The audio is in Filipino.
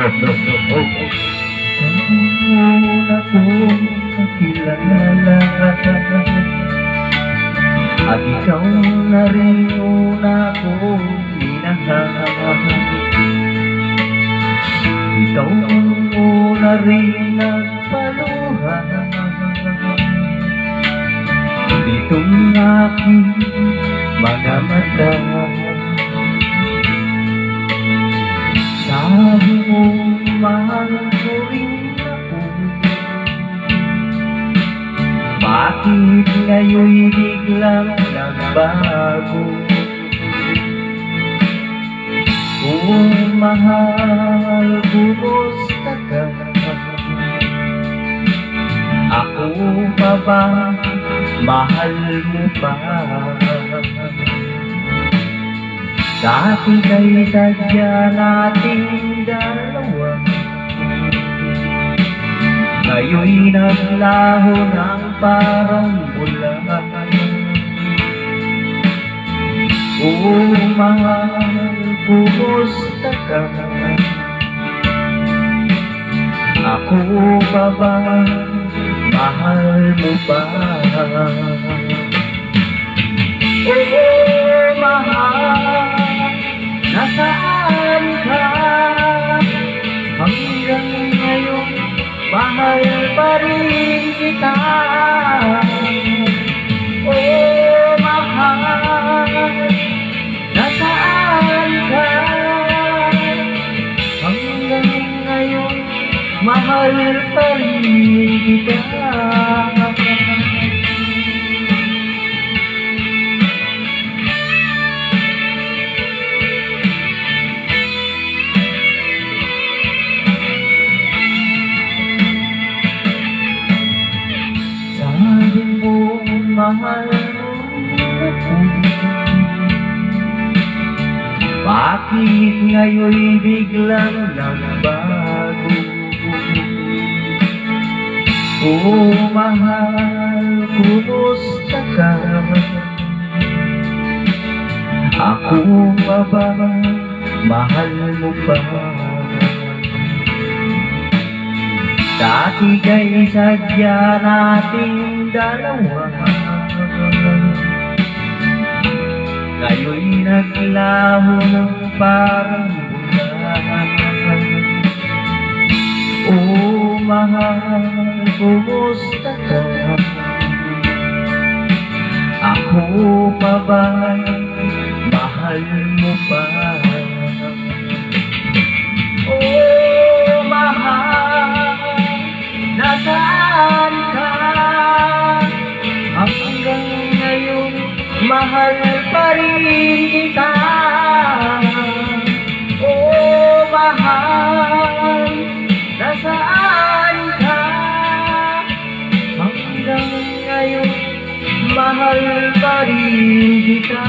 Una kong kakilala at ikaw na rin una kong minahal. Ikaw ang una rin nagpaluha ditong aking mga mata. Sabi mo mahal ko rin ako, bakit ngayon biglang nagbago? Kung mahal, kumusta ka? Ako pa ba, mahal mo pa? Dati kay sadya nating dalawa, ngayon'y naglaho ng parang bulan. Kung mahal, kumusta ka? Ako pa ba, mahal mo pa? Oh, mahal, nasaan ka? Hanggang ngayon, mahal pa rin kita. Oh, mahal, nasaan ka? Hanggang ngayon, mahal pa rin kita. Sabi mo mahal mo ako, bakit ngayon'y biglang nagbago? Oh mahal, kumusta ka? Ako pa ba, mahal mo pa? Dati kay sadya nating dalawa, ngayon'y naglaho ng parang bulan. Oh mahal, kumusta ka? Ako pa ba, mahal mo pa? Oh mahal, nasaan ka? Hanggang ngayon, mahal pa rin kita. Oh mahal, nasaan ka? Hanggang ngayon, mahal pa rin kita.